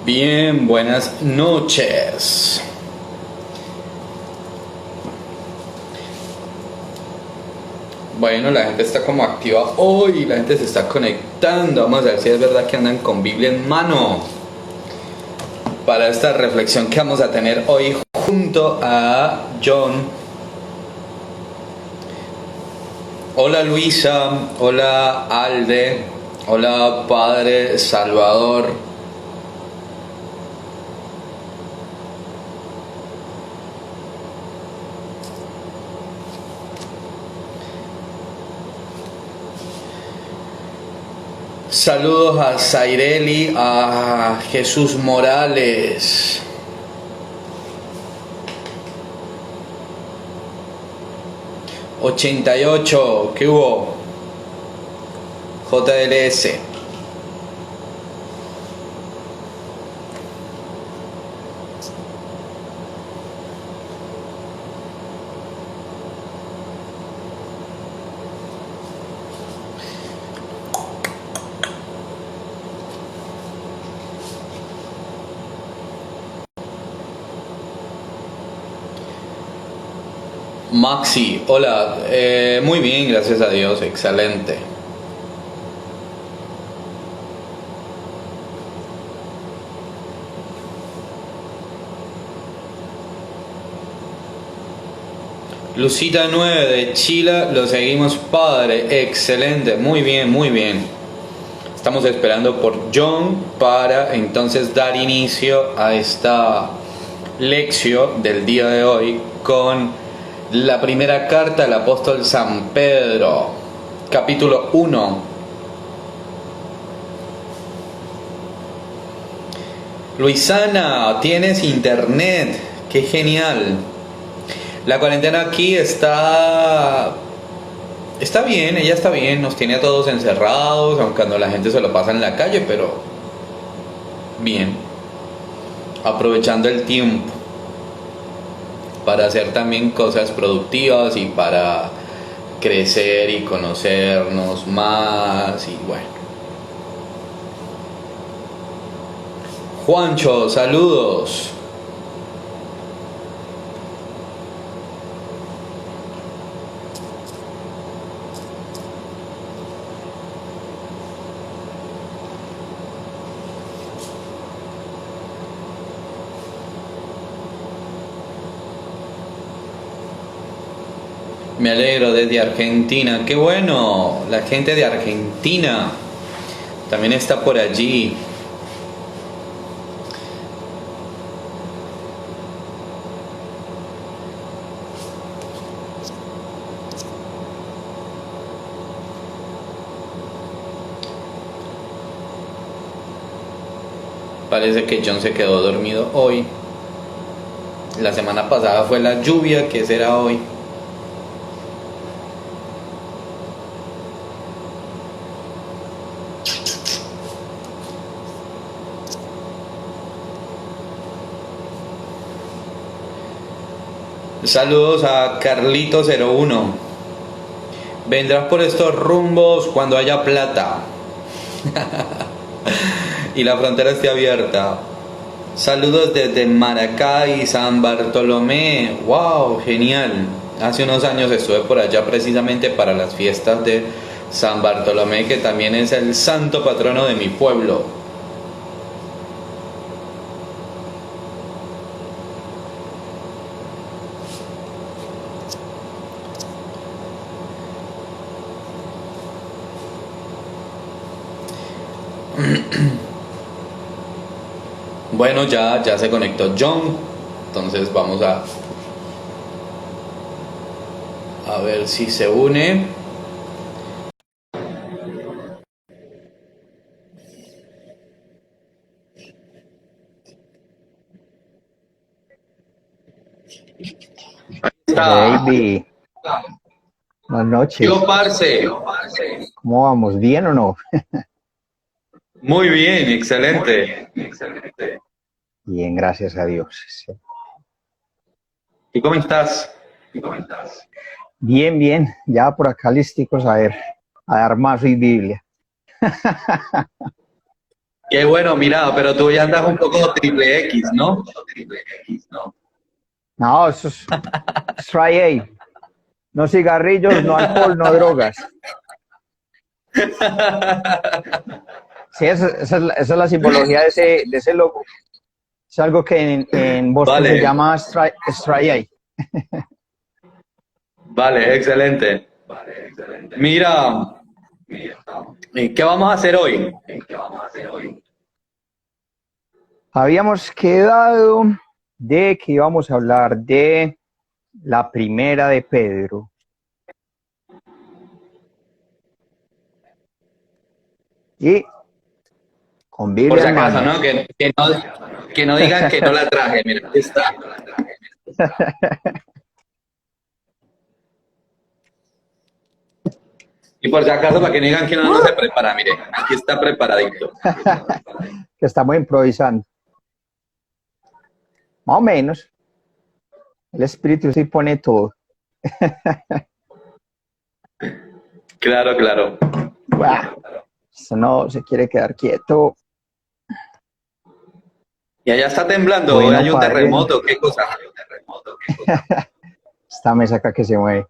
Bien, buenas noches. Bueno, la gente está como activa hoy, la gente se está conectando. Vamos a ver si es verdad que andan con Biblia en mano para esta reflexión que vamos a tener hoy junto a John. Hola Luisa, hola Alde, hola Padre Salvador. Saludos a Zaireli, a Jesús Morales. $88, ¿qué hubo? JLS. Maxi, hola, muy bien, gracias a Dios, excelente. Lucita 9 de Chile, lo seguimos Padre, excelente, muy bien, muy bien. Estamos esperando por John para entonces dar inicio a esta lección del día de hoy con la primera carta del apóstol San Pedro, capítulo 1. Luisana, tienes internet, qué genial. La cuarentena aquí está bien, ella está bien, nos tiene a todos encerrados, aunque cuando la gente se lo pasa en la calle, pero bien, aprovechando el tiempo para hacer también cosas productivas y para crecer y conocernos más y bueno. Juancho, saludos. Me alegro desde Argentina. Qué bueno, la gente de Argentina también está por allí. Parece que John se quedó dormido hoy. La semana pasada fue la lluvia, ¿qué será hoy? Saludos a Carlito01. Vendrás por estos rumbos cuando haya plata y la frontera esté abierta. Saludos desde Maracay, San Bartolomé. ¡Wow! Genial. Hace unos años estuve por allá precisamente para las fiestas de San Bartolomé, que también es el santo patrono de mi pueblo. Bueno, ya se conectó John, entonces vamos a ver si se une. Baby, buenas noches. Yo, parce. ¿Cómo vamos? ¿Bien o no? Muy bien, excelente. Bien, gracias a Dios. ¿Y cómo estás? Bien, bien. Ya por acá listicos a ver, a dar mazo y Biblia. Qué bueno, mira, pero tú ya andas un poco triple X, ¿no? No, eso es try A. No cigarrillos, no alcohol, no drogas. Sí, esa es la simbología de ese logo. Es algo que en Boston se Vale, llama Stray A. vale, excelente. Mira, ¿qué vamos a hacer hoy? Habíamos quedado de que íbamos a hablar de la primera de Pedro. Y con Por Biblia si en acaso, mano. ¿no? Que no digan que no la traje, mira, aquí está. Y por si acaso, para que no digan que no se prepara, mire, aquí está preparadito. Que estamos improvisando. Más o menos. El espíritu sí pone todo. Claro, claro. Bah, eso no se quiere quedar quieto. Y allá está temblando, Bueno, hay un padre, terremoto, qué cosa. esta mesa acá que se mueve.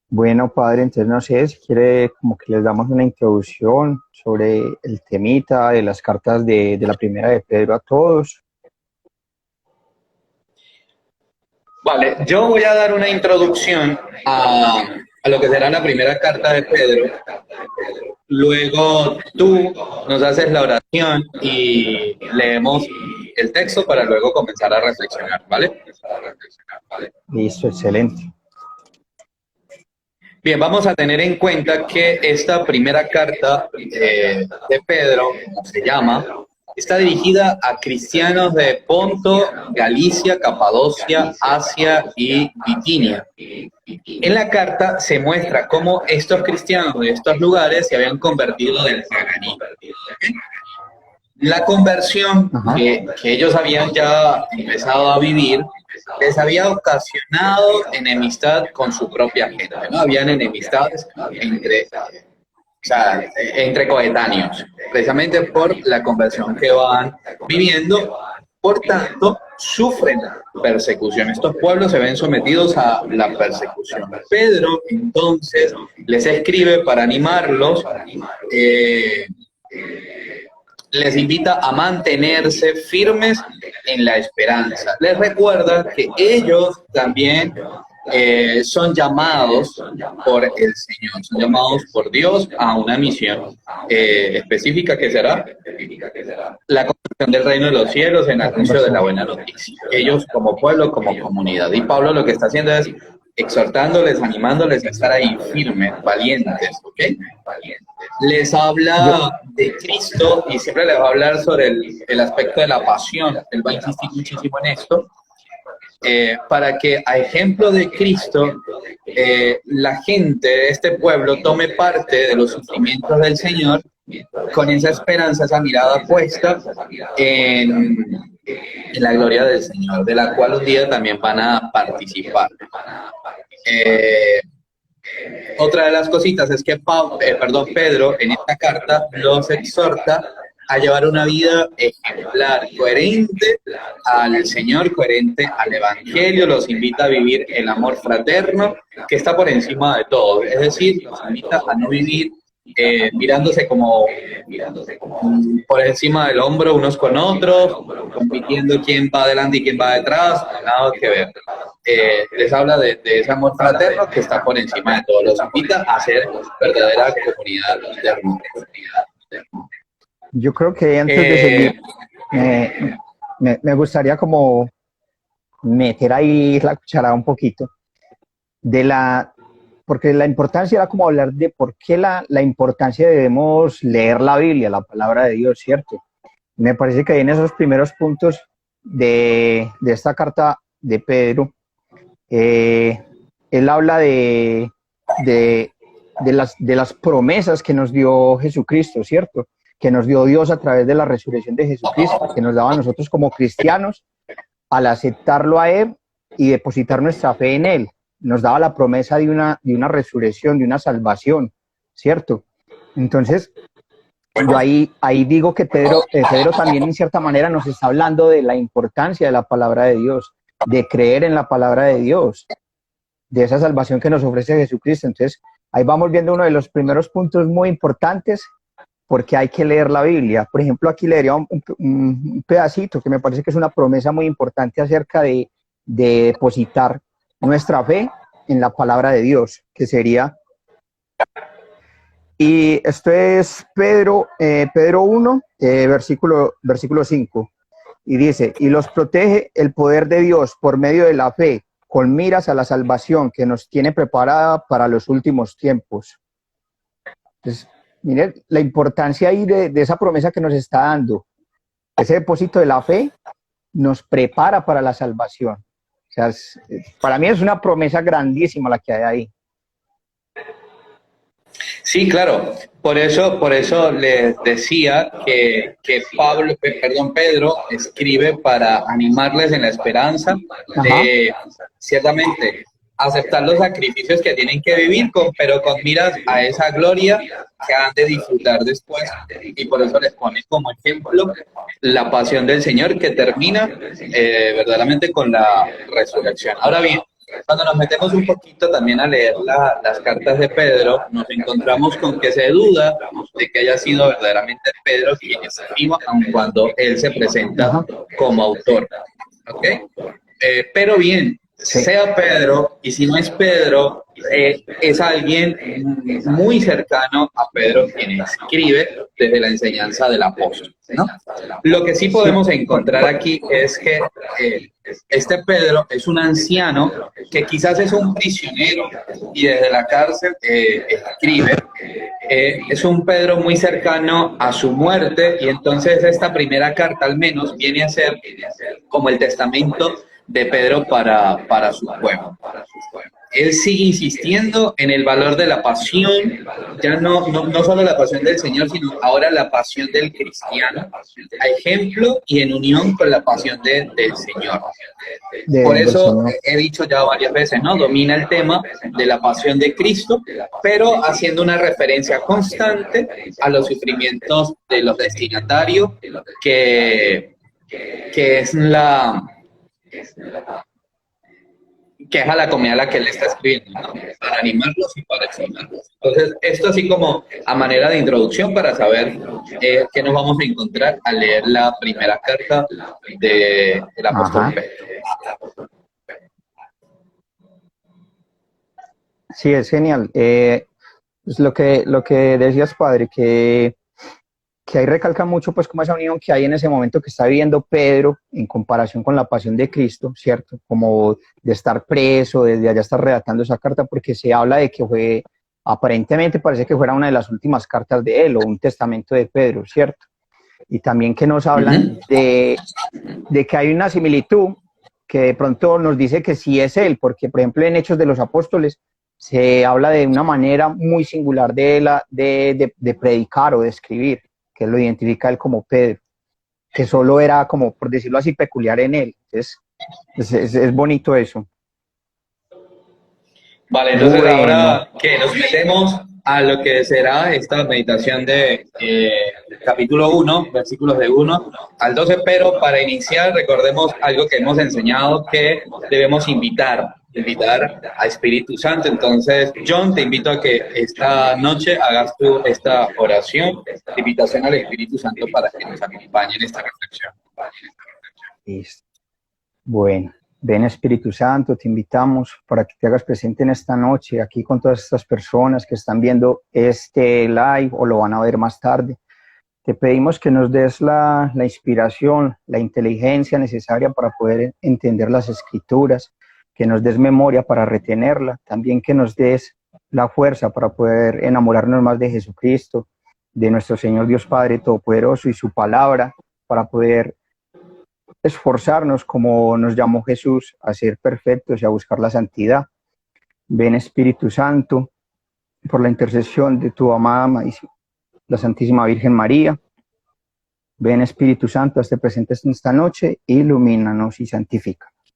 Bueno, padre, entonces no sé si quiere como que les damos una introducción sobre el temita de las cartas de la primera de Pedro a todos. Vale, yo voy a dar una introducción a lo que será la primera carta de Pedro. Luego tú nos haces la oración y leemos el texto para luego comenzar a reflexionar, ¿vale? Listo, excelente. Bien, vamos a tener en cuenta que esta primera carta de Pedro, como se llama, está dirigida a cristianos de Ponto, Galicia, Capadocia, Asia y Bitinia. En la carta se muestra cómo estos cristianos de estos lugares se habían convertido del paganismo. La conversión que ellos habían ya empezado a vivir les había ocasionado enemistad con su propia gente, ¿no? Habían enemistades entre coetáneos, precisamente por la conversión que van viviendo. Por tanto, sufren persecución. Estos pueblos se ven sometidos a la persecución. Pedro, entonces, les escribe para animarlos, les invita a mantenerse firmes en la esperanza. Les recuerda que ellos también son llamados por el Señor, son llamados por Dios a una misión específica que será la construcción del reino de los cielos en anuncio de la buena noticia. Ellos como pueblo, como comunidad. Y Pablo lo que está haciendo es exhortándoles, animándoles a estar ahí firmes, valientes, ¿ok? Les habla de Cristo y siempre les va a hablar sobre el aspecto de la pasión. Él va a insistir muchísimo en esto. Para que a ejemplo de Cristo, la gente de este pueblo tome parte de los sufrimientos del Señor con esa esperanza, esa mirada puesta en la gloria del Señor, de la cual un día también van a participar. Otra de las cositas es que Pedro en esta carta los exhorta a llevar una vida ejemplar, coherente al Señor, coherente al Evangelio, los invita a vivir el amor fraterno que está por encima de todo, es decir, los invita a no vivir mirándose como por encima del hombro unos con otros, compitiendo quién va adelante y quién va detrás, nada que ver. Les habla de ese amor fraterno que está por encima de todo, los invita a ser verdadera comunidad de hermanos. Yo creo que antes de seguir, me gustaría como meter ahí la cucharada un poquito porque la importancia era como hablar de por qué la importancia de debemos leer la Biblia, la palabra de Dios, ¿cierto? Me parece que en esos primeros puntos de esta carta de Pedro, él habla de las promesas que nos dio Jesucristo, ¿cierto? Que nos dio Dios a través de la resurrección de Jesucristo, que nos daba a nosotros como cristianos al aceptarlo a Él y depositar nuestra fe en Él. Nos daba la promesa de una resurrección, de una salvación, ¿cierto? Entonces, yo ahí digo que Pedro también en cierta manera nos está hablando de la importancia de la palabra de Dios, de creer en la palabra de Dios, de esa salvación que nos ofrece Jesucristo. Entonces, ahí vamos viendo uno de los primeros puntos muy importantes, porque hay que leer la Biblia. Por ejemplo, aquí leería un pedacito que me parece que es una promesa muy importante acerca de depositar nuestra fe en la palabra de Dios, que sería, y esto es Pedro 1, versículo 5, y dice, y los protege el poder de Dios por medio de la fe, con miras a la salvación que nos tiene preparada para los últimos tiempos. Entonces, miren la importancia ahí de esa promesa que nos está dando. Ese depósito de la fe nos prepara para la salvación. O sea, para mí es una promesa grandísima la que hay ahí. Sí, claro. Por eso les decía que Pedro escribe para animarles en la esperanza de ciertamente aceptar los sacrificios que tienen que vivir, pero con miras a esa gloria que han de disfrutar después. Y por eso les pone como ejemplo la pasión del Señor que termina verdaderamente con la resurrección. Ahora bien, cuando nos metemos un poquito también a leer las cartas de Pedro, nos encontramos con que se duda de que haya sido verdaderamente Pedro quien escriba, aun cuando él se presenta como autor. ¿Ok? Pero bien, sea Pedro, y si no es Pedro, es alguien muy cercano a Pedro quien escribe desde la enseñanza del apóstol, ¿no? Lo que sí podemos encontrar aquí es que este Pedro es un anciano que quizás es un prisionero y desde la cárcel escribe. Es un Pedro muy cercano a su muerte y entonces esta primera carta al menos viene a ser como el testamento de Pedro para su pueblo. Él sigue insistiendo en el valor de la pasión, ya no solo la pasión del Señor, sino ahora la pasión del cristiano, a ejemplo y en unión con la pasión del Señor. Por eso he dicho ya varias veces, ¿no? Domina el tema de la pasión de Cristo, pero haciendo una referencia constante a los sufrimientos de los destinatarios, que es que es a la comunidad a la que él está escribiendo, ¿no? Para animarlos y para exhortarlos. Entonces, esto así como a manera de introducción para saber qué nos vamos a encontrar al leer la primera carta del apóstol Pedro. Sí, es genial. Pues lo que decías, padre, que ahí recalca mucho pues como esa unión que hay en ese momento que está viviendo Pedro en comparación con la pasión de Cristo, ¿cierto? Como de estar preso, desde allá estar redactando esa carta, porque se habla de que fue, aparentemente parece que fuera una de las últimas cartas de él o un testamento de Pedro, ¿cierto? Y también que nos hablan de que hay una similitud que de pronto nos dice que sí es él, porque por ejemplo en Hechos de los Apóstoles se habla de una manera muy singular de predicar o de escribir, que lo identifica él como Pedro, que solo era como, por decirlo así, peculiar en él. Entonces, es bonito eso. Vale, entonces ahora que nos metemos a lo que será esta meditación de capítulo 1, versículos de 1 al 12, pero para iniciar recordemos algo que hemos enseñado que debemos invitar a Espíritu Santo. Entonces, John, te invito a que esta noche hagas tú esta oración de invitación al Espíritu Santo para que nos acompañe en esta reflexión. Listo. Bueno. Ven Espíritu Santo, te invitamos para que te hagas presente en esta noche, aquí con todas estas personas que están viendo este live o lo van a ver más tarde. Te pedimos que nos des la inspiración, la inteligencia necesaria para poder entender las Escrituras, que nos des memoria para retenerla, también que nos des la fuerza para poder enamorarnos más de Jesucristo, de nuestro Señor Dios Padre Todopoderoso y su palabra, para poder esforzarnos como nos llamó Jesús a ser perfectos y a buscar la santidad. Ven Espíritu Santo, por la intercesión de tu amada la Santísima Virgen María. Ven Espíritu Santo, hazte presente esta noche, ilumínanos y santifícanos.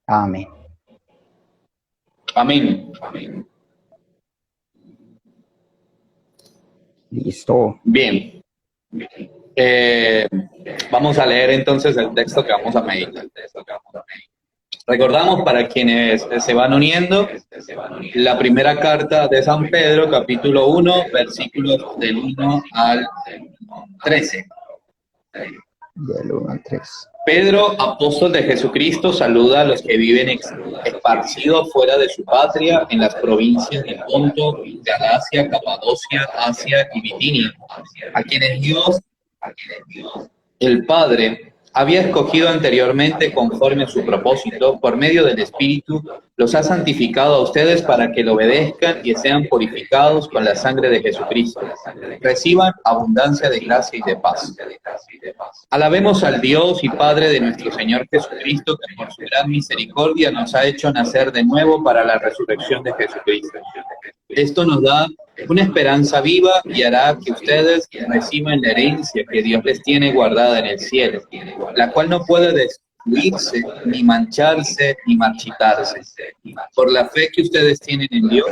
Amén. Amén. Listo. Bien. Eh, Vamos a leer entonces el texto que vamos a meditar. Recordamos para quienes se van uniendo la primera carta de San Pedro, capítulo 1, versículos del 1 al 13. Del 1 al 3. Pedro, apóstol de Jesucristo, saluda a los que viven esparcidos fuera de su patria en las provincias de Ponto, Galacia, Capadocia, Asia y Bitinia, a quienes Dios, el Padre, había escogido anteriormente conforme a su propósito, por medio del Espíritu, los ha santificado a ustedes para que lo obedezcan y sean purificados con la sangre de Jesucristo. Reciban abundancia de gracia y de paz. Alabemos al Dios y Padre de nuestro Señor Jesucristo, que por su gran misericordia nos ha hecho nacer de nuevo para la resurrección de Jesucristo. Esto nos da una esperanza viva y hará que ustedes reciban la herencia que Dios les tiene guardada en el cielo, la cual no puede destruirse, ni mancharse, ni marchitarse. Por la fe que ustedes tienen en Dios,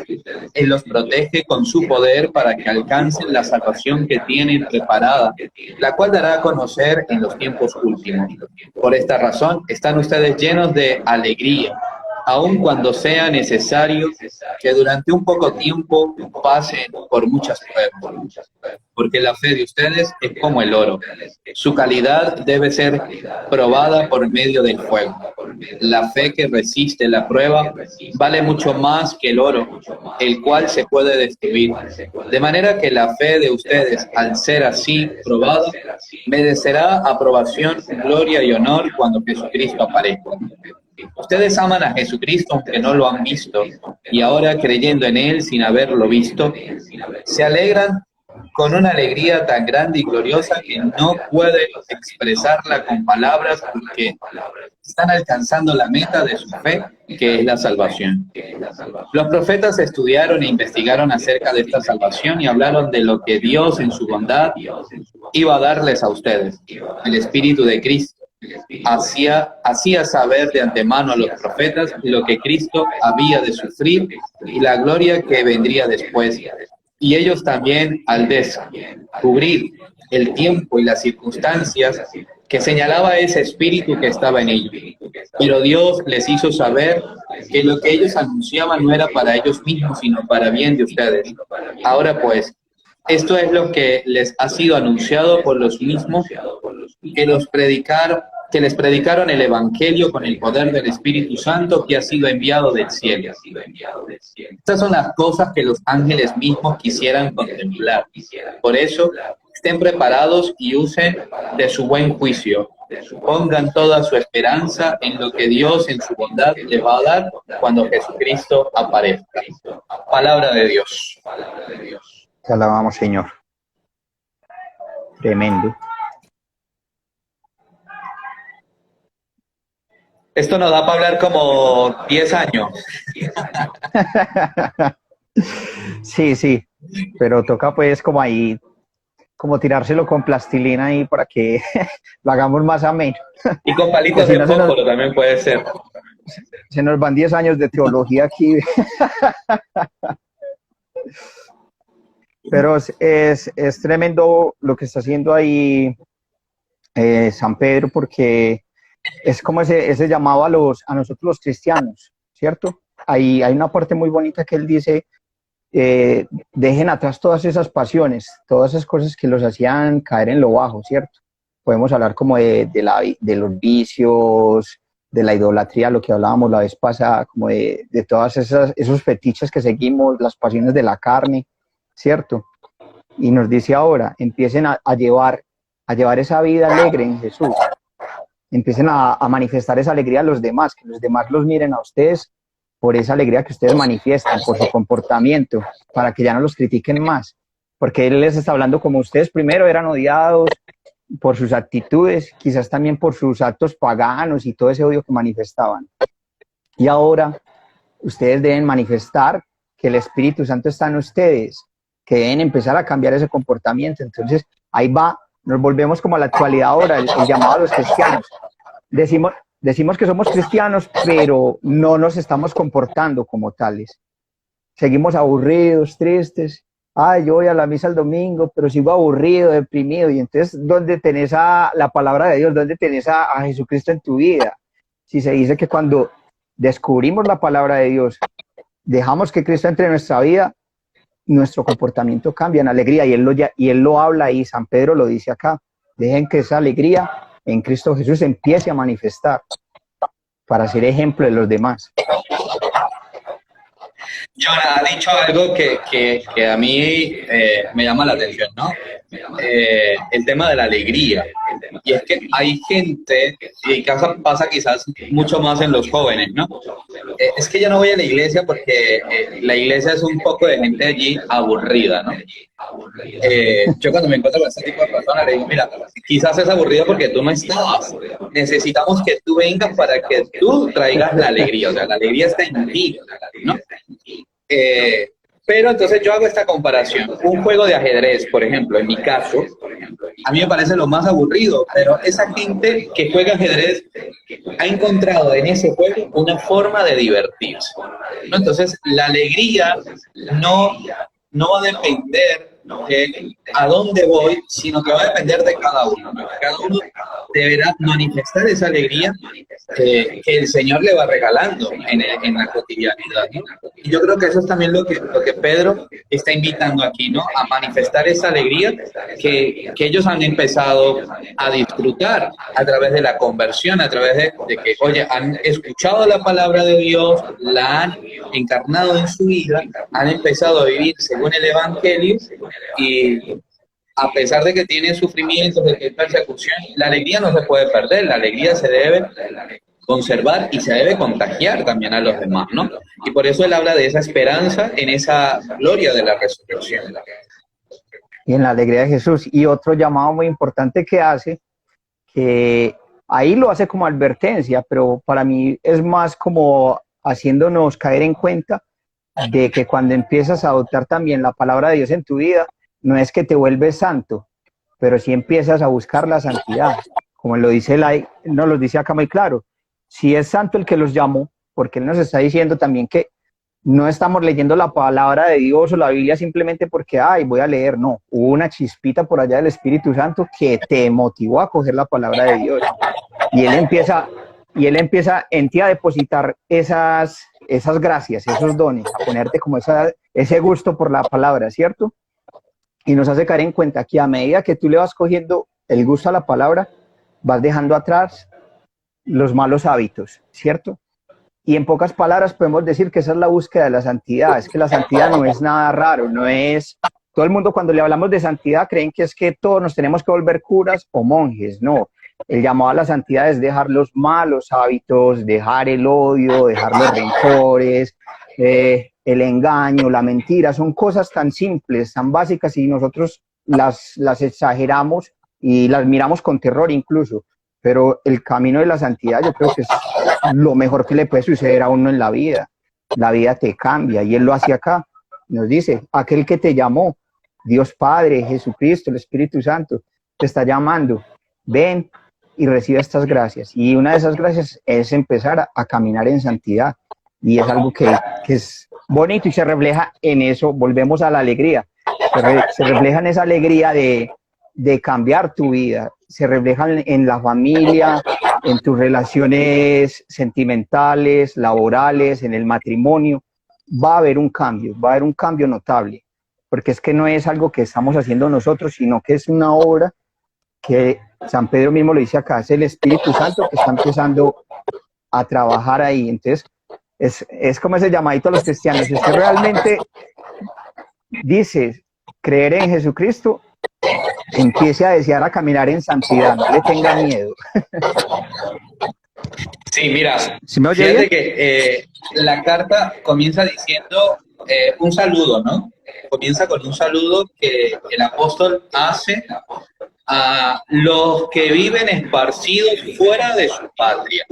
Él los protege con su poder para que alcancen la salvación que tienen preparada, la cual dará a conocer en los tiempos últimos. Por esta razón, están ustedes llenos de alegría, aun cuando sea necesario que durante un poco tiempo pasen por muchas pruebas, porque la fe de ustedes es como el oro. Su calidad debe ser probada por medio del fuego. La fe que resiste la prueba vale mucho más que el oro, el cual se puede destruir. De manera que la fe de ustedes, al ser así probada, merecerá aprobación, gloria y honor cuando Jesucristo aparezca. Ustedes aman a Jesucristo aunque no lo han visto, y ahora creyendo en Él sin haberlo visto, se alegran con una alegría tan grande y gloriosa que no pueden expresarla con palabras, porque están alcanzando la meta de su fe, que es la salvación. Los profetas estudiaron e investigaron acerca de esta salvación y hablaron de lo que Dios en su bondad iba a darles a ustedes, el Espíritu de Cristo. Hacía saber de antemano a los profetas lo que Cristo había de sufrir y la gloria que vendría después. Y ellos también, al descubrir el tiempo y las circunstancias que señalaba ese espíritu que estaba en ellos. Pero Dios les hizo saber que lo que ellos anunciaban no era para ellos mismos, sino para bien de ustedes. Ahora pues, esto es lo que les ha sido anunciado por los mismos que les predicaron el Evangelio con el poder del Espíritu Santo que ha sido enviado del cielo. Estas son las cosas que los ángeles mismos quisieran contemplar. Por eso, estén preparados y usen de su buen juicio. Pongan toda su esperanza en lo que Dios en su bondad les va a dar cuando Jesucristo aparezca. Palabra de Dios. Te alabamos, Señor. Tremendo. Esto nos da para hablar como 10 años. Sí, pero toca pues como ahí, como tirárselo con plastilina ahí para que lo hagamos más ameno. Y con palitos de fósforo también puede ser. Se nos van 10 años de teología aquí. Pero es tremendo lo que está haciendo ahí San Pedro, porque es como ese llamado a nosotros los cristianos, ¿cierto? Hay una parte muy bonita que él dice, dejen atrás todas esas pasiones, todas esas cosas que los hacían caer en lo bajo, ¿cierto? Podemos hablar como de los vicios, de la idolatría, lo que hablábamos la vez pasada, como de todas esos fetiches que seguimos, las pasiones de la carne, ¿cierto? Y nos dice ahora, empiecen a llevar esa vida alegre en Jesús. Empiecen a manifestar esa alegría a los demás, que los demás los miren a ustedes por esa alegría que ustedes manifiestan, por su comportamiento, para que ya no los critiquen más. Porque Él les está hablando como ustedes primero eran odiados por sus actitudes, quizás también por sus actos paganos y todo ese odio que manifestaban. Y ahora ustedes deben manifestar que el Espíritu Santo está en ustedes, que deben empezar a cambiar ese comportamiento. Entonces, ahí va. Nos volvemos como a la actualidad ahora, el llamado a los cristianos. Decimos que somos cristianos, pero no nos estamos comportando como tales. Seguimos aburridos, tristes, ay, yo voy a la misa el domingo, pero sigo aburrido, deprimido. Y entonces, ¿dónde tenés a la palabra de Dios? ¿Dónde tenés a Jesucristo en tu vida? Si se dice que cuando descubrimos la palabra de Dios, dejamos que Cristo entre en nuestra vida, nuestro comportamiento cambia en alegría. Y él lo habla y San Pedro lo dice acá. Dejen que esa alegría en Cristo Jesús empiece a manifestar para ser ejemplo de los demás. John ha dicho algo que a mí me llama la atención, ¿no? El tema de la alegría. Y es que hay gente, y pasa quizás mucho más en los jóvenes, ¿no? Es que yo no voy a la iglesia porque la iglesia es un poco de gente allí aburrida, ¿no? Yo cuando me encuentro con este tipo de personas le digo, mira, quizás es aburrido porque tú no estabas. Necesitamos que tú vengas para que tú traigas la alegría, o sea, la alegría está en ti, ¿no? Pero entonces yo hago esta comparación. Un juego de ajedrez, por ejemplo, en mi caso, a mí me parece lo más aburrido, pero esa gente que juega ajedrez ha encontrado en ese juego una forma de divertirse, ¿no? Entonces, la alegría no va a depender de a dónde voy, sino que va a depender de cada uno, ¿no? Cada uno deberá manifestar esa alegría que el Señor le va regalando en la cotidianidad, ¿no? Y yo creo que eso es también lo que Pedro está invitando aquí, ¿no? A manifestar esa alegría que ellos han empezado a disfrutar a través de la conversión, a través de que, oye, han escuchado la palabra de Dios, la han encarnado en su vida, han empezado a vivir según el Evangelio y a pesar de que tiene sufrimientos, de que hay persecución, la alegría no se puede perder, la alegría se debe conservar y se debe contagiar también a los demás, ¿no? Y por eso él habla de esa esperanza en esa gloria de la resurrección. Y en la alegría de Jesús. Y otro llamado muy importante que hace, que ahí lo hace como advertencia, pero para mí es más como haciéndonos caer en cuenta de que cuando empiezas a adoptar también la palabra de Dios en tu vida, no es que te vuelves santo, pero sí empiezas a buscar la santidad. Como lo dice nos lo dice acá muy claro. Si es santo el que los llamó, porque él nos está diciendo también que no estamos leyendo la palabra de Dios o la Biblia simplemente porque, ay, voy a leer. No, hubo una chispita por allá del Espíritu Santo que te motivó a coger la palabra de Dios. Y él empieza en ti a depositar esas gracias, esos dones, a ponerte como ese gusto por la palabra, ¿cierto? Y nos hace caer en cuenta que a medida que tú le vas cogiendo el gusto a la palabra, vas dejando atrás los malos hábitos, ¿cierto? Y en pocas palabras podemos decir que esa es la búsqueda de la santidad. Es que la santidad no es nada raro, no es... Todo el mundo cuando le hablamos de santidad creen que es que todos nos tenemos que volver curas o monjes. No, el llamado a la santidad es dejar los malos hábitos, dejar el odio, dejar los rencores, el engaño, la mentira. Son cosas tan simples, tan básicas y nosotros las exageramos y las miramos con terror incluso. Pero el camino de la santidad yo creo que es lo mejor que le puede suceder a uno en la vida. La vida te cambia y él lo hace acá. Nos dice, aquel que te llamó, Dios Padre, Jesucristo, el Espíritu Santo, te está llamando. Ven y recibe estas gracias. Y una de esas gracias es empezar a caminar en santidad. Y es algo que es bonito y se refleja en eso. Volvemos a la alegría. Se refleja en esa alegría de cambiar tu vida. Se reflejan en la familia, en tus relaciones sentimentales, laborales, en el matrimonio. Va a haber un cambio notable, porque es que no es algo que estamos haciendo nosotros, sino que es una obra que San Pedro mismo lo dice acá, es el Espíritu Santo que está empezando a trabajar ahí. Entonces, es como ese llamadito a los cristianos. Si usted realmente dice creer en Jesucristo, empiece a desear a caminar en santidad, no le tenga miedo. Sí, mira, ¿Sí me oye fíjate bien? que la carta comienza diciendo un saludo, ¿no? Comienza con un saludo que el apóstol hace a los que viven esparcidos fuera de su patria.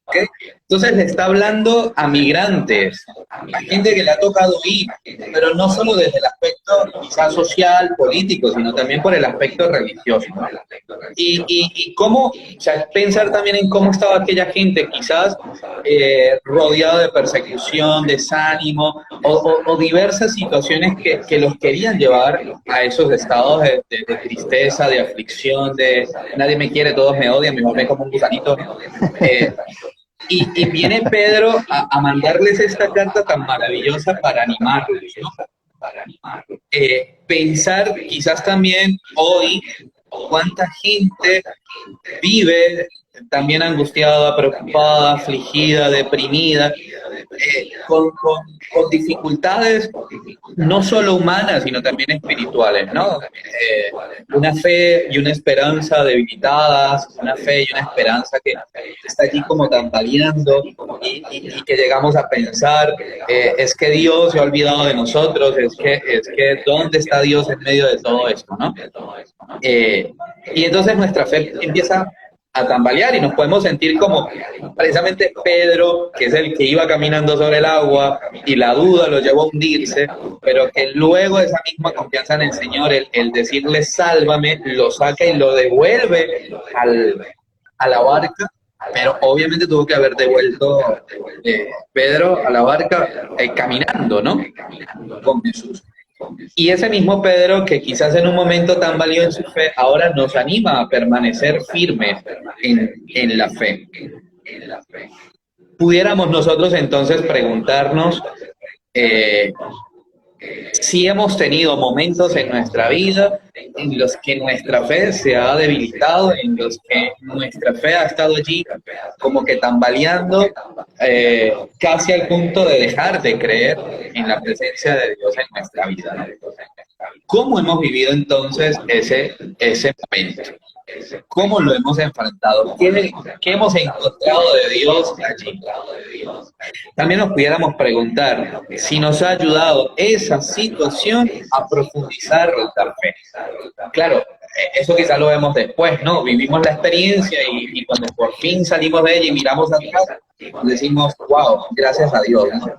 ¿Okay? Entonces le está hablando a migrantes, a gente que le ha tocado ir, pero no solo desde el aspecto quizás social, político, sino también por el aspecto religioso. Y cómo, o sea, pensar también en cómo estaba aquella gente, quizás rodeada de persecución, desánimo o diversas situaciones que los querían llevar a esos estados de tristeza, de aflicción, de nadie me quiere, todos me odian, me volví como un gusanito. Eh, y viene Pedro a mandarles esta carta tan maravillosa para animarlos, ¿no? Pensar quizás también hoy cuánta gente vive también angustiada, preocupada, afligida, deprimida, con dificultades no solo humanas, sino también espirituales, ¿no? Una fe y una esperanza debilitadas, una fe y una esperanza que está allí como tambaleando y que llegamos a pensar, es que Dios se ha olvidado de nosotros, es que ¿dónde está Dios en medio de todo esto, no? Y entonces nuestra fe empieza a tambalear y nos podemos sentir como precisamente Pedro, que es el que iba caminando sobre el agua y la duda lo llevó a hundirse, pero que luego esa misma confianza en el Señor, el decirle sálvame, lo saca y lo devuelve a la barca, pero obviamente tuvo que haber devuelto Pedro a la barca caminando, ¿no? Con Jesús. Y ese mismo Pedro, que quizás en un momento tan valió en su fe, ahora nos anima a permanecer firmes en la fe. Pudiéramos nosotros entonces preguntarnos si hemos tenido momentos en nuestra vida en los que nuestra fe se ha debilitado, en los que nuestra fe ha estado allí como que tambaleando, casi al punto de dejar de creer en la presencia de Dios en nuestra vida. ¿Cómo hemos vivido entonces ese momento? ¿Cómo lo hemos enfrentado? ¿Qué hemos encontrado de Dios allí? También nos pudiéramos preguntar si nos ha ayudado esa situación a profundizar nuestra fe. Claro, eso quizás lo vemos después, ¿no? Vivimos la experiencia y cuando por fin salimos de ella y miramos atrás, decimos, wow, gracias a Dios, ¿no?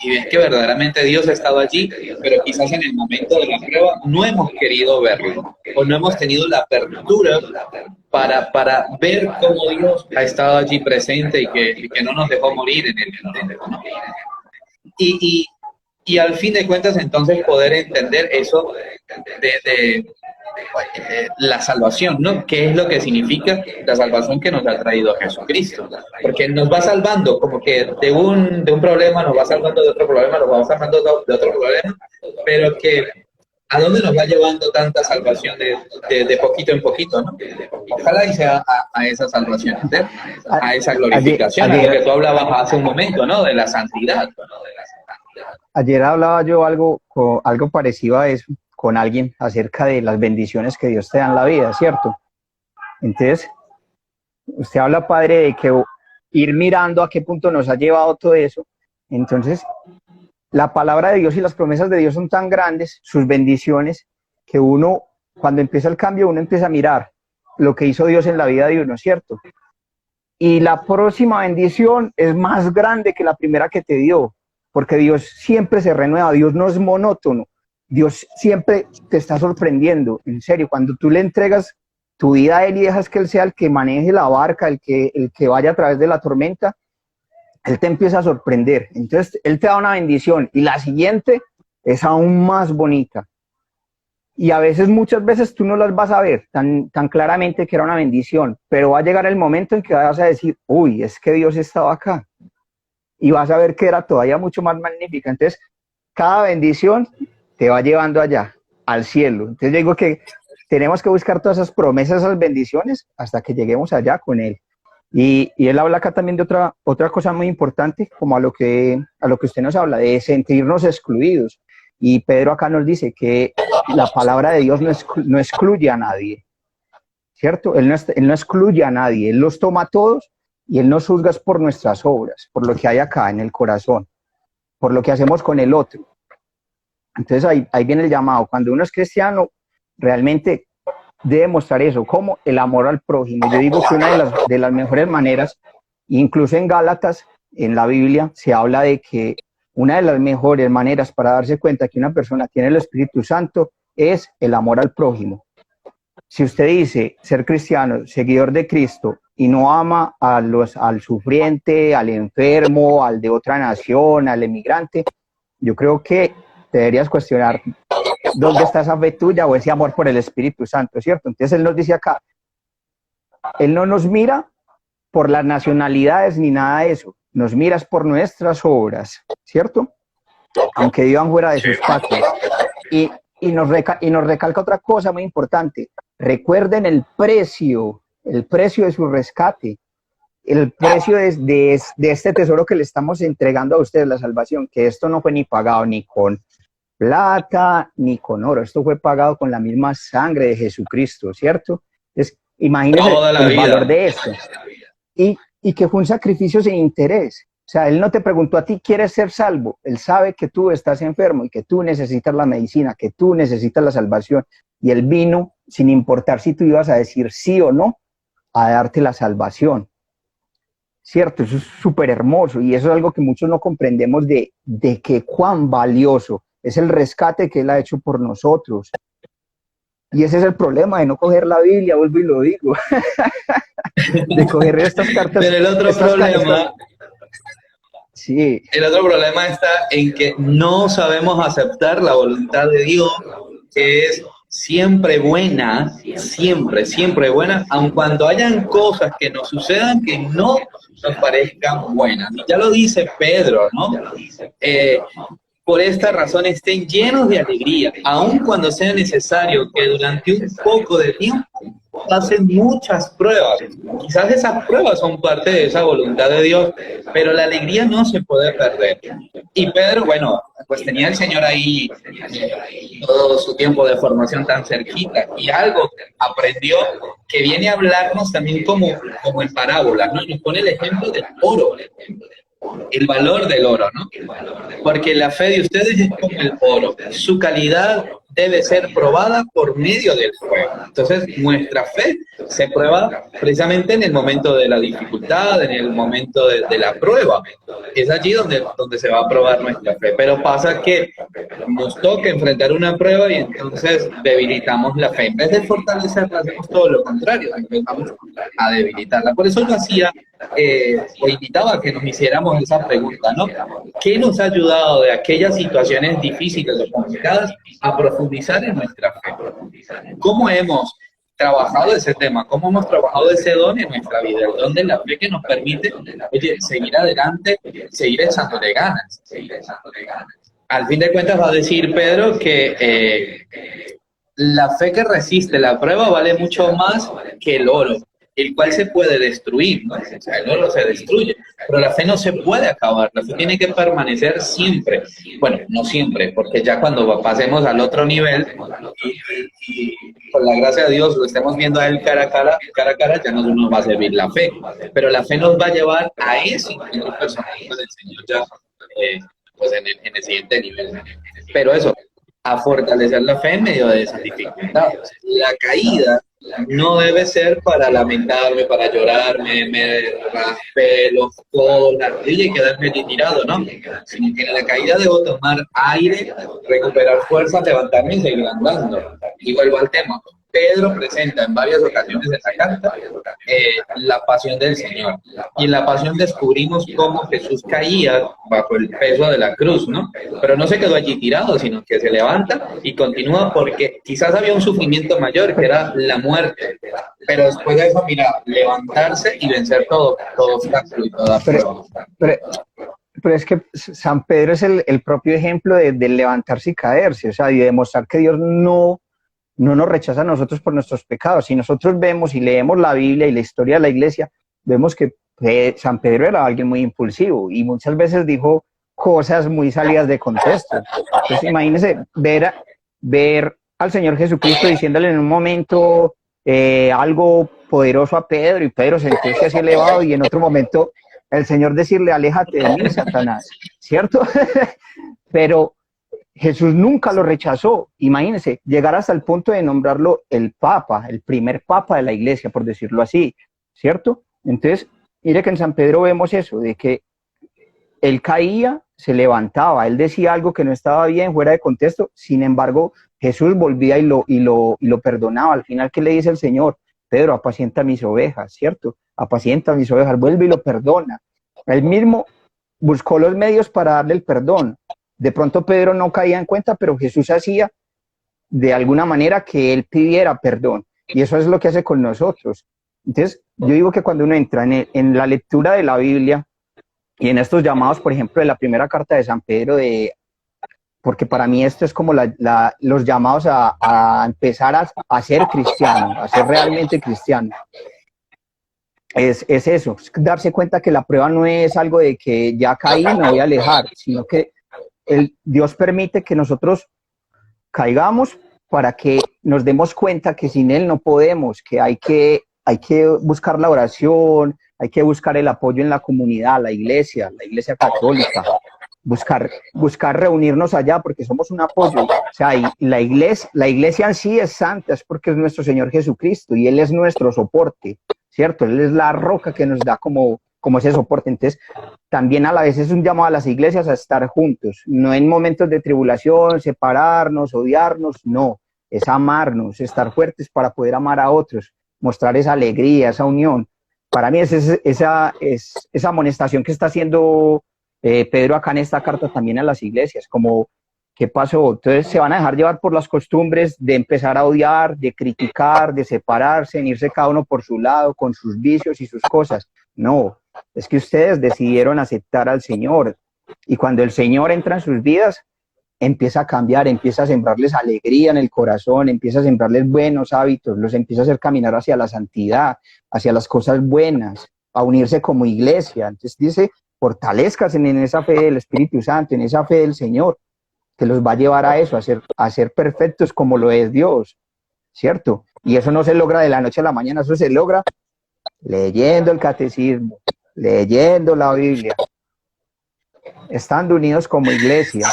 Y ves que verdaderamente Dios ha estado allí, pero quizás en el momento de la prueba no hemos querido verlo o no hemos tenido la apertura para ver cómo Dios ha estado allí presente y que no nos dejó morir en el intento, ¿no? Y al fin de cuentas entonces poder entender eso de la salvación, ¿no? ¿Qué es lo que significa la salvación que nos ha traído Jesucristo? Porque nos va salvando, como que de un problema nos va salvando de otro problema, nos va salvando de otro problema, pero que ¿a dónde nos va llevando tanta salvación de poquito en poquito, ¿no? Ojalá y sea a esa salvación, a esa glorificación, a lo que tú hablabas hace un momento, ¿no? De la santidad. Ayer hablaba yo algo parecido a eso con alguien acerca de las bendiciones que Dios te da en la vida, ¿cierto? Entonces, usted habla, padre, de que ir mirando a qué punto nos ha llevado todo eso. Entonces, la palabra de Dios y las promesas de Dios son tan grandes, sus bendiciones, que uno, cuando empieza el cambio, uno empieza a mirar lo que hizo Dios en la vida de uno, ¿cierto? Y la próxima bendición es más grande que la primera que te dio, porque Dios siempre se renueva, Dios no es monótono, Dios siempre te está sorprendiendo, en serio, cuando tú le entregas tu vida a Él y dejas que Él sea el que maneje la barca, el que vaya a través de la tormenta, Él te empieza a sorprender, entonces Él te da una bendición y la siguiente es aún más bonita. Y a veces, muchas veces tú no las vas a ver tan claramente que era una bendición, pero va a llegar el momento en que vas a decir, uy, es que Dios estaba acá. Y vas a ver que era todavía mucho más magnífica. Entonces, cada bendición te va llevando allá, al cielo. Entonces, digo que tenemos que buscar todas esas promesas, esas bendiciones, hasta que lleguemos allá con Él. Y Él habla acá también de otra cosa muy importante, como a lo que usted nos habla, de sentirnos excluidos. Y Pedro acá nos dice que la palabra de Dios no excluye a nadie, ¿cierto? Él no excluye a nadie, Él los toma a todos y Él nos juzga por nuestras obras, por lo que hay acá en el corazón, por lo que hacemos con el otro. Entonces ahí viene el llamado. Cuando uno es cristiano, realmente debe mostrar eso, como el amor al prójimo. Yo digo que una de las mejores maneras, incluso en Gálatas, en la Biblia se habla de que una de las mejores maneras para darse cuenta que una persona tiene el Espíritu Santo es el amor al prójimo. Si usted dice ser cristiano, seguidor de Cristo, y no ama al sufriente, al enfermo, al de otra nación, al emigrante, yo creo que deberías cuestionar dónde está esa fe tuya o ese amor por el Espíritu Santo, ¿cierto? Entonces él nos dice acá, él no nos mira por las nacionalidades ni nada de eso, nos miras por nuestras obras, ¿cierto? Aunque vivan fuera de sus patrias. Y nos recalca otra cosa muy importante, recuerden el precio de su rescate, el precio de este tesoro que le estamos entregando a ustedes, la salvación, que esto no fue ni pagado ni con plata ni con oro, esto fue pagado con la misma sangre de Jesucristo, ¿cierto? Entonces, imagínense el valor de esto. Y que fue un sacrificio sin interés. O sea, él no te preguntó a ti, ¿quieres ser salvo? Él sabe que tú estás enfermo y que tú necesitas la medicina, que tú necesitas la salvación. Y él vino, sin importar si tú ibas a decir sí o no, a darte la salvación. ¿Cierto? Eso es súper hermoso y eso es algo que muchos no comprendemos de que cuán valioso es el rescate que él ha hecho por nosotros. Y ese es el problema de no coger la Biblia, vuelvo y lo digo. De coger estas cartas. Pero el otro problema... Sí. El otro problema está en que no sabemos aceptar la voluntad de Dios, que es siempre buena, siempre buena, aun cuando hayan cosas que nos sucedan que no nos parezcan buenas. Y ya lo dice Pedro, ¿no? Por esta razón estén llenos de alegría, aun cuando sea necesario que durante un poco de tiempo pasen muchas pruebas. Quizás esas pruebas son parte de esa voluntad de Dios, pero la alegría no se puede perder. Y Pedro, bueno, pues tenía el Señor ahí todo su tiempo de formación tan cerquita y algo aprendió que viene a hablarnos también como en parábolas, ¿no? Nos pone el ejemplo del oro, el valor del oro, ¿no? Porque la fe de ustedes es como el oro, su calidad debe ser probada por medio del fuego. Entonces, nuestra fe se prueba precisamente en el momento de la dificultad, en el momento de la prueba. Es allí donde se va a probar nuestra fe. Pero pasa que nos toca enfrentar una prueba y entonces debilitamos la fe. En vez de fortalecerla, hacemos todo lo contrario, empezamos a debilitarla. Por eso yo hacía, o invitaba a que nos hiciéramos esa pregunta, ¿no? ¿Qué nos ha ayudado de aquellas situaciones difíciles o complicadas a profundizar en nuestra fe? ¿Cómo hemos trabajado ese tema? ¿Cómo hemos trabajado ese don en nuestra vida? El don de la fe que nos permite, oye, seguir adelante, seguir echándole ganas. Al fin de cuentas va a decir Pedro que la fe que resiste la prueba vale mucho más que el oro, el cual se puede destruir, ¿no? O sea, el oro se destruye, pero la fe no se puede acabar, la fe tiene que permanecer siempre. Bueno, no siempre, porque ya cuando pasemos al otro nivel, y por la gracia de Dios lo estemos viendo a él cara a cara, ya no nos va a servir la fe, pero la fe nos va a llevar a ese encuentro personal con el Señor ya, pues en el siguiente nivel. Pero eso, a fortalecer la fe en medio de esas dificultades. La caída no debe ser para lamentarme, para llorarme, me raspé los codos, la rodilla y quedarme allí tirado, ¿no? Sino que en la caída debo tomar aire, recuperar fuerzas, levantarme y seguir andando. Y vuelvo al tema. Pedro presenta en varias ocasiones de esa carta la pasión del Señor. Y en la pasión descubrimos cómo Jesús caía bajo el peso de la cruz, ¿no? Pero no se quedó allí tirado, sino que se levanta y continúa porque quizás había un sufrimiento mayor, que era la muerte. Pero después de eso, mira, levantarse y vencer todo obstáculo y toda prueba. Pero es que San Pedro es el propio ejemplo de levantarse y caerse, o sea, y demostrar que Dios no nos rechaza a nosotros por nuestros pecados. Si nosotros vemos y leemos la Biblia y la historia de la iglesia, vemos que San Pedro era alguien muy impulsivo y muchas veces dijo cosas muy salidas de contexto. Entonces imagínense ver al Señor Jesucristo diciéndole en un momento algo poderoso a Pedro y Pedro sentirse así elevado y en otro momento el Señor decirle aléjate de mí, Satanás, ¿cierto? Pero Jesús nunca lo rechazó. Imagínense, llegar hasta el punto de nombrarlo el Papa, el primer Papa de la Iglesia, por decirlo así, ¿cierto? Entonces, mire que en San Pedro vemos eso, de que él caía, se levantaba, él decía algo que no estaba bien, fuera de contexto, sin embargo, Jesús volvía y lo perdonaba. Al final, ¿qué le dice el Señor? Pedro, apacienta mis ovejas, ¿cierto? Apacienta mis ovejas, vuelve y lo perdona. Él mismo buscó los medios para darle el perdón. De pronto Pedro no caía en cuenta, pero Jesús hacía de alguna manera que él pidiera perdón. Y eso es lo que hace con nosotros. Entonces, yo digo que cuando uno entra en la lectura de la Biblia y en estos llamados, por ejemplo, de la primera carta de San Pedro, porque para mí esto es como los llamados a empezar a ser cristiano, a ser realmente cristiano. Es eso, es darse cuenta que la prueba no es algo de que ya caí, me voy a alejar, sino que Dios permite que nosotros caigamos para que nos demos cuenta que sin Él no podemos, que hay que buscar la oración, hay que buscar el apoyo en la comunidad, la iglesia católica, buscar reunirnos allá porque somos un apoyo. O sea, y la iglesia en sí es santa, es porque es nuestro Señor Jesucristo y Él es nuestro soporte, ¿cierto? Él es la roca que nos da como ese soporte. Entonces, también a la vez es un llamado a las iglesias a estar juntos, no en momentos de tribulación, separarnos, odiarnos, no, es amarnos, estar fuertes para poder amar a otros, mostrar esa alegría, esa unión. Para mí es esa amonestación que está haciendo Pedro acá en esta carta también a las iglesias, como, ¿qué pasó? Entonces se van a dejar llevar por las costumbres de empezar a odiar, de criticar, de separarse, en irse cada uno por su lado, con sus vicios y sus cosas. No, es que ustedes decidieron aceptar al Señor, y cuando el Señor entra en sus vidas, empieza a cambiar, empieza a sembrarles alegría en el corazón, empieza a sembrarles buenos hábitos, los empieza a hacer caminar hacia la santidad, hacia las cosas buenas, a unirse como iglesia. Entonces dice, fortalezcas en esa fe del Espíritu Santo, en esa fe del Señor, que los va a llevar a eso, a ser perfectos como lo es Dios, ¿cierto? Y eso no se logra de la noche a la mañana, eso se logra leyendo el catecismo, leyendo la Biblia, estando unidos como iglesia.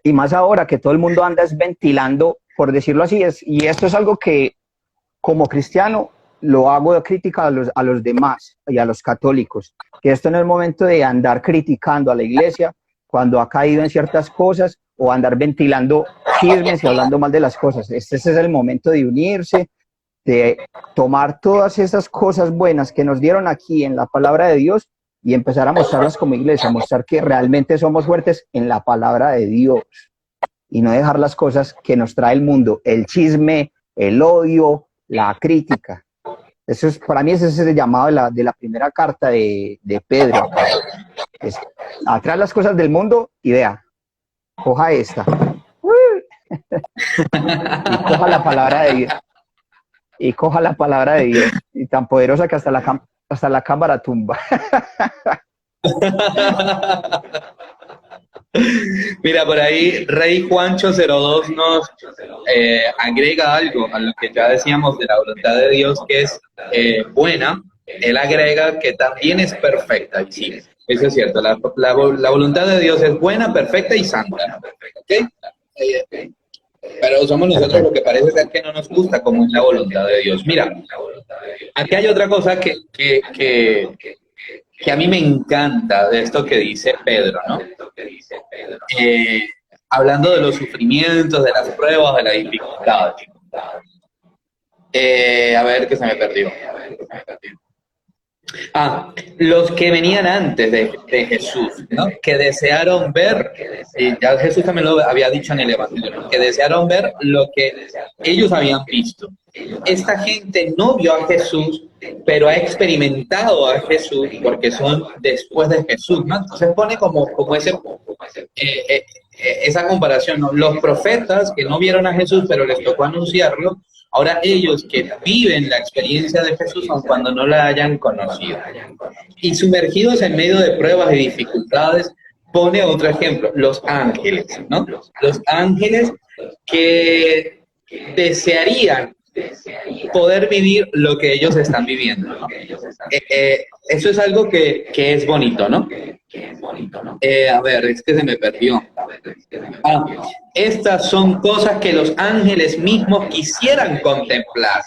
Y más ahora que todo el mundo anda ventilando, por decirlo así, y esto es algo que como cristiano lo hago de crítica a los demás y a los católicos, que esto no es el momento de andar criticando a la iglesia cuando ha caído en ciertas cosas o andar ventilando chismes y hablando mal de las cosas. Este es el momento de unirse, de tomar todas esas cosas buenas que nos dieron aquí en la palabra de Dios y empezar a mostrarlas como iglesia, mostrar que realmente somos fuertes en la palabra de Dios y no dejar las cosas que nos trae el mundo, el chisme, el odio, la crítica. Eso es, para mí ese es el llamado de la primera carta de Pedro. Es atrás las cosas del mundo y vea, coja esta y coja la palabra de Dios. Y coja la palabra de Dios, y tan poderosa que hasta la cámara tumba. Mira, por ahí Rey Juancho02 nos agrega algo a lo que ya decíamos de la voluntad de Dios, que es buena. Él agrega que también es perfecta. Y sí, eso es cierto. La voluntad de Dios es buena, perfecta y santa. ¿Okay? Pero somos nosotros lo que parece ser que no nos gusta, como es la voluntad de Dios. Mira, aquí hay otra cosa que a mí me encanta de esto que dice Pedro, ¿no? Hablando de los sufrimientos, de las pruebas, de las dificultades. A ver, que se me perdió. Los que venían antes de Jesús, ¿no? Que desearon ver, ya Jesús también lo había dicho en el Evangelio, ¿no? Que desearon ver lo que ellos habían visto. Esta gente no vio a Jesús, pero ha experimentado a Jesús porque son después de Jesús, ¿no? Entonces pone como esa comparación, ¿no? Los profetas que no vieron a Jesús, pero les tocó anunciarlo. Ahora ellos que viven la experiencia de Jesús aun cuando no la hayan conocido. Y sumergidos en medio de pruebas y dificultades, pone otro ejemplo, los ángeles, ¿no? Los ángeles que desearían poder vivir lo que ellos están viviendo, ¿no? Eso es algo que es bonito, ¿no? A ver, es que se me perdió. Ah, estas son cosas que los ángeles mismos quisieran contemplar.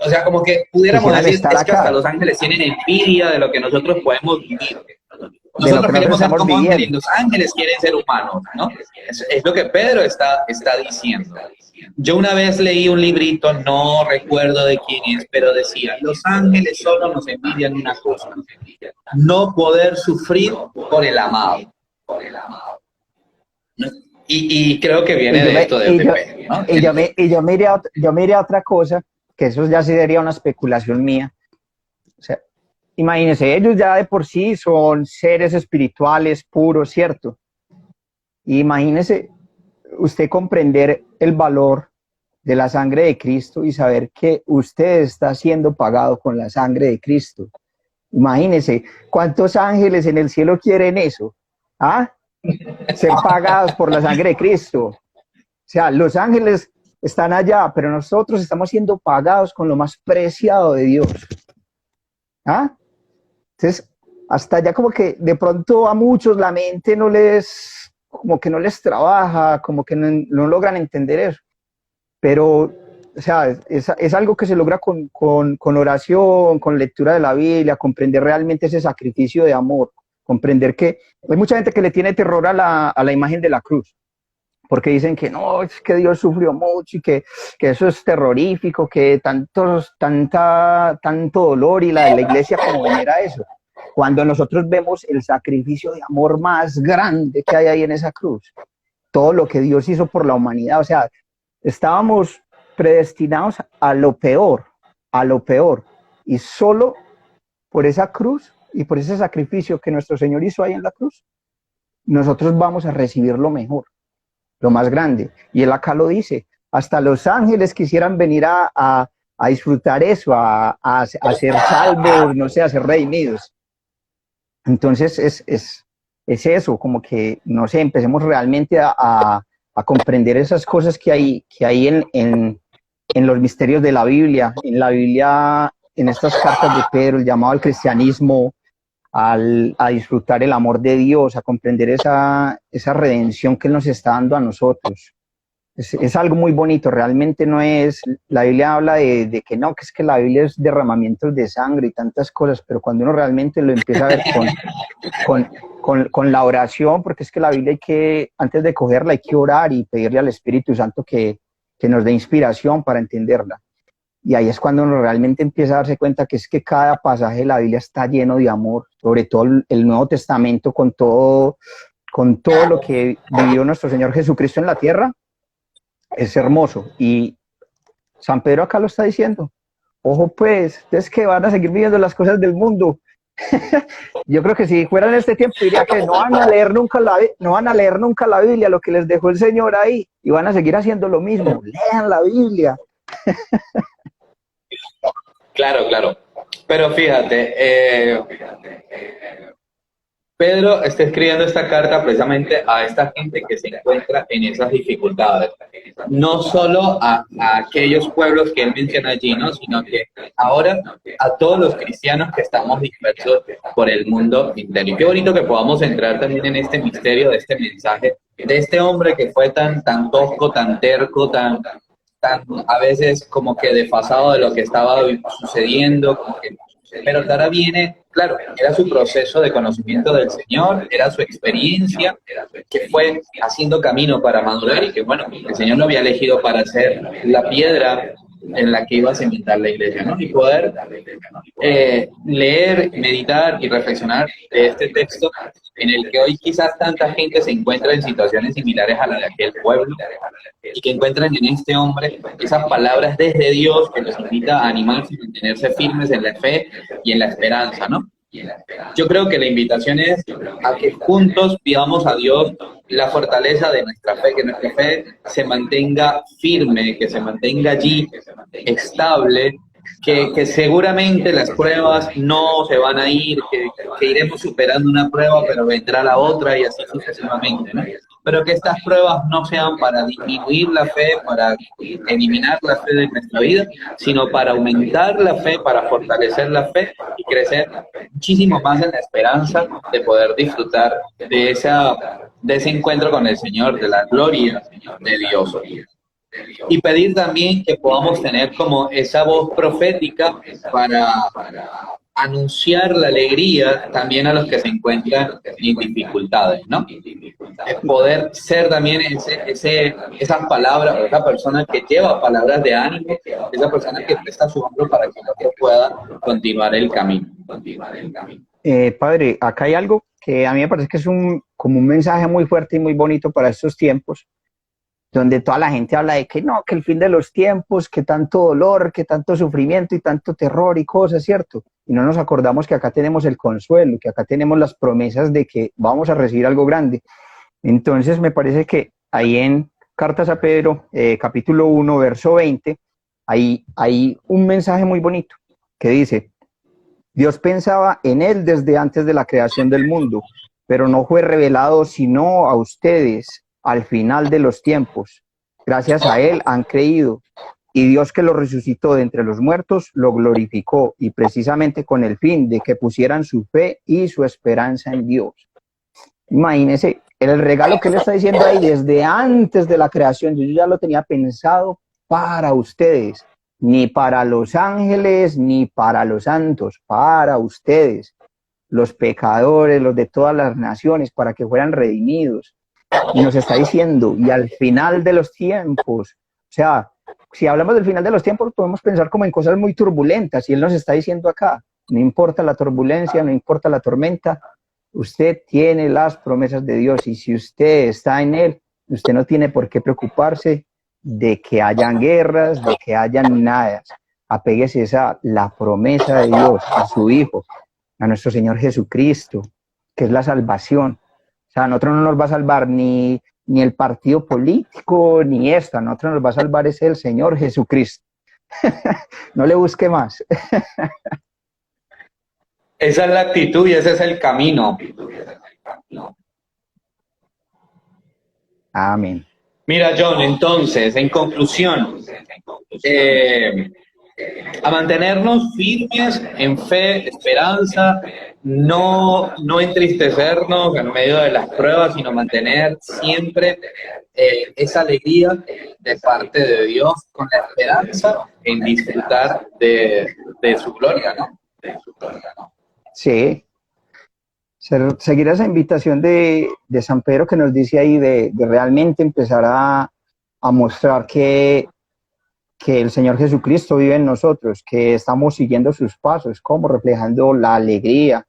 O sea, como que pudiéramos Quisieran decir, estar es que hasta acá, los ángeles tienen envidia de lo que nosotros podemos vivir. de lo Nosotros que nosotros queremos ser estamos como ángeles, viviendo. los ángeles quieren ser humanos, ¿no? Es lo que Pedro está diciendo. Yo una vez leí un librito, no recuerdo de quién es, pero decía, los ángeles solo nos envidian una cosa, no poder sufrir por el amado. ¿No? Y creo que Y viene yo de me, esto de y yo, Pedro, ¿no? y yo me iré a, yo me iré a otra cosa, que eso ya sí sería una especulación mía. O sea, imagínense, ellos ya de por sí son seres espirituales puros, ¿cierto? Y imagínese usted comprender el valor de la sangre de Cristo y saber que usted está siendo pagado con la sangre de Cristo. Imagínese, ¿cuántos ángeles en el cielo quieren eso? ¿Ah? Ser pagados por la sangre de Cristo. O sea, los ángeles están allá, pero nosotros estamos siendo pagados con lo más preciado de Dios. ¿Ah? Entonces, hasta allá como que de pronto a muchos la mente no les, como que no les trabaja, como que no logran entender eso. Pero, o sea, es algo que se logra con oración, con lectura de la Biblia, comprender realmente ese sacrificio de amor, comprender que hay mucha gente que le tiene terror a la imagen de la cruz, porque dicen que no, es que Dios sufrió mucho y que eso es terrorífico, que tanto dolor y la iglesia como venera eso. Cuando nosotros vemos el sacrificio de amor más grande que hay ahí en esa cruz, todo lo que Dios hizo por la humanidad, o sea, estábamos predestinados a lo peor, y solo por esa cruz y por ese sacrificio que nuestro Señor hizo ahí en la cruz, nosotros vamos a recibir lo mejor, lo más grande. Y Él acá lo dice, hasta los ángeles quisieran venir a disfrutar eso, a ser salvos, no sé, a ser redimidos. Entonces es eso, como que, no sé, empecemos realmente a comprender esas cosas que hay en los misterios de la Biblia, en estas cartas de Pedro, el llamado al cristianismo, a disfrutar el amor de Dios, a comprender esa redención que Él nos está dando a nosotros. Es algo muy bonito, realmente no es, la Biblia habla de que no, que es que la Biblia es derramamientos de sangre y tantas cosas, pero cuando uno realmente lo empieza a ver con la oración, porque es que la Biblia antes de cogerla hay que orar y pedirle al Espíritu Santo que nos dé inspiración para entenderla. Y ahí es cuando uno realmente empieza a darse cuenta que es que cada pasaje de la Biblia está lleno de amor, sobre todo el Nuevo Testamento con todo lo que vivió nuestro Señor Jesucristo en la tierra. Es hermoso. Y San Pedro acá lo está diciendo. Ojo pues, es que van a seguir viviendo las cosas del mundo. Yo creo que si fuera en este tiempo diría que no van a leer nunca la Biblia, lo que les dejó el Señor ahí, y van a seguir haciendo lo mismo. Lean la Biblia. Claro, claro. Pero fíjate, Pedro está escribiendo esta carta precisamente a esta gente que se encuentra en esas dificultades. No solo a aquellos pueblos que él menciona allí, ¿no? Sino que ahora a todos los cristianos que estamos dispersos por el mundo entero. Y qué bonito que podamos entrar también en este misterio de este mensaje, de este hombre que fue tan tosco, tan terco, tan a veces como que desfasado de lo que estaba sucediendo, pero que ahora viene, claro, era su proceso de conocimiento del Señor, era su experiencia, que fue haciendo camino para madurar y que, bueno, el Señor lo había elegido para ser la piedra en la que iba a cementar la iglesia, ¿no? Y poder leer, meditar y reflexionar de este texto en el que hoy quizás tanta gente se encuentra en situaciones similares a la de aquel pueblo y que encuentran en este hombre esas palabras desde Dios que nos invita a animarse y mantenerse firmes en la fe y en la esperanza, ¿no? Yo creo que la invitación es a que juntos pidamos a Dios la fortaleza de nuestra fe, que nuestra fe se mantenga firme, que se mantenga allí, estable, que seguramente las pruebas no se van a ir, que iremos superando una prueba, pero vendrá la otra y así sucesivamente, ¿no? pero que estas pruebas no sean para disminuir la fe, para eliminar la fe de nuestra vida, sino para aumentar la fe, para fortalecer la fe y crecer muchísimo más en la esperanza de poder disfrutar de ese encuentro con el Señor, de la gloria de Dios. Y pedir también que podamos tener como esa voz profética para anunciar la alegría también a los que se encuentran en dificultades, ¿no? Poder ser también esas palabras, o esa persona que lleva palabras de ánimo, esa persona que presta su hombro para que el otro pueda continuar el camino. Padre, acá hay algo que a mí me parece que es como un mensaje muy fuerte y muy bonito para estos tiempos, donde toda la gente habla de que no, que el fin de los tiempos, que tanto dolor, que tanto sufrimiento y tanto terror y cosas, ¿cierto? Y no nos acordamos que acá tenemos el consuelo, que acá tenemos las promesas de que vamos a recibir algo grande. Entonces me parece que ahí en Cartas a Pedro, capítulo 1, verso 20, hay un mensaje muy bonito que dice: Dios pensaba en él desde antes de la creación del mundo, pero no fue revelado sino a ustedes al final de los tiempos. Gracias a él han creído, y Dios, que lo resucitó de entre los muertos, lo glorificó, y precisamente con el fin de que pusieran su fe y su esperanza en Dios. Imagínense, el regalo que él está diciendo ahí desde antes de la creación, yo ya lo tenía pensado para ustedes, ni para los ángeles, ni para los santos, para ustedes, los pecadores, los de todas las naciones, para que fueran redimidos. Y nos está diciendo, y al final de los tiempos, o sea, si hablamos del final de los tiempos, podemos pensar como en cosas muy turbulentas, y él nos está diciendo acá, no importa la turbulencia, no importa la tormenta, usted tiene las promesas de Dios, y si usted está en él, usted no tiene por qué preocuparse de que hayan guerras, de que hayan nada. Apéguese a la promesa de Dios, a su Hijo, a nuestro Señor Jesucristo, que es la salvación. O sea, a nosotros no nos va a salvar ni el partido político, ni esto. A nosotros nos va a salvar es el Señor Jesucristo. No le busque más. Esa es la actitud y ese es el camino. Amén. Mira, John, entonces, en conclusión, a mantenernos firmes en fe, esperanza, no entristecernos en medio de las pruebas, sino mantener siempre esa alegría de parte de Dios, con la esperanza en disfrutar de su gloria, ¿no? Sí. Seguir esa invitación de San Pedro que nos dice ahí de realmente empezar a mostrar que el Señor Jesucristo vive en nosotros, que estamos siguiendo sus pasos, como reflejando la alegría,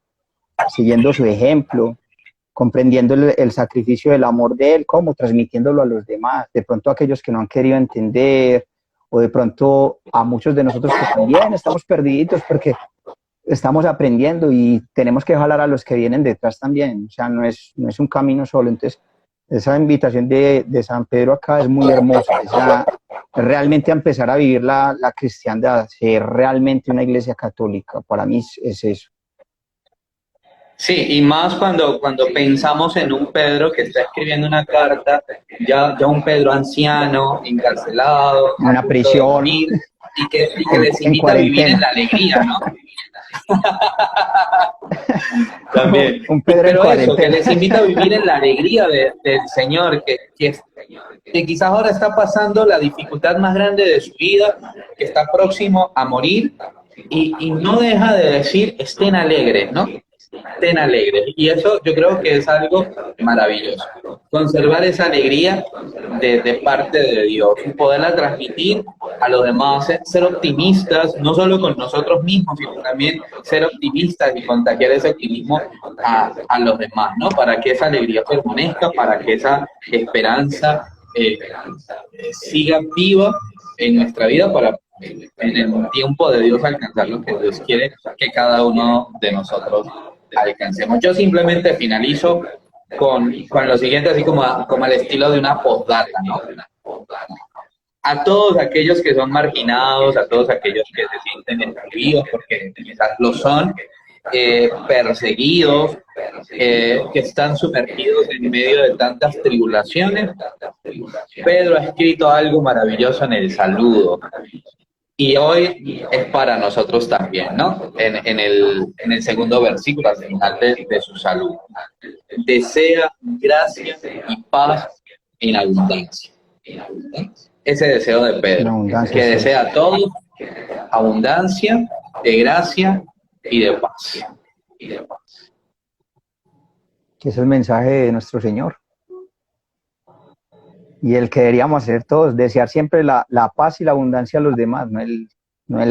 siguiendo su ejemplo, comprendiendo el sacrificio del amor de Él, como transmitiéndolo a los demás, de pronto a aquellos que no han querido entender, o de pronto a muchos de nosotros que también estamos perdidos porque estamos aprendiendo y tenemos que jalar a los que vienen detrás también, o sea, no es un camino solo. Entonces, esa invitación de San Pedro acá es muy hermosa, realmente a empezar a vivir la cristiandad, ser realmente una iglesia católica, para mí es eso. Sí, y más cuando pensamos en un Pedro que está escribiendo una carta, ya un Pedro anciano, encarcelado, En una prisión, y que les invita a vivir en la alegría, ¿no? También. Un Pedro Pero en eso, cuarentena. que les invita a vivir en la alegría del Señor, que quizás ahora está pasando la dificultad más grande de su vida, que está próximo a morir, y no deja de decir, estén alegres, ¿no? Estén alegres. Y eso yo creo que es algo maravilloso. Conservar esa alegría de parte de Dios y poderla transmitir a los demás, ser optimistas, no solo con nosotros mismos, sino también ser optimistas y contagiar ese optimismo a los demás, ¿no? Para que esa alegría permanezca, para que esa esperanza siga viva en nuestra vida, para en el tiempo de Dios alcanzar lo que Dios quiere que cada uno de nosotros alcancemos. Yo simplemente finalizo con lo siguiente, así como al estilo de una postdata, ¿no? A todos aquellos que son marginados, a todos aquellos que se sienten excluidos, porque quizás lo son, perseguidos, que están sumergidos en medio de tantas tribulaciones, Pedro ha escrito algo maravilloso en el saludo. Y hoy es para nosotros también, ¿no? En el segundo versículo, al final de su saludo. Desea gracia y paz en abundancia. Ese deseo de En Pedro, abundancia, que sí. desea a todos abundancia de gracia y de paz. Que es el mensaje de nuestro Señor. Y el que deberíamos hacer todos, desear siempre la paz y la abundancia a los demás, ¿no?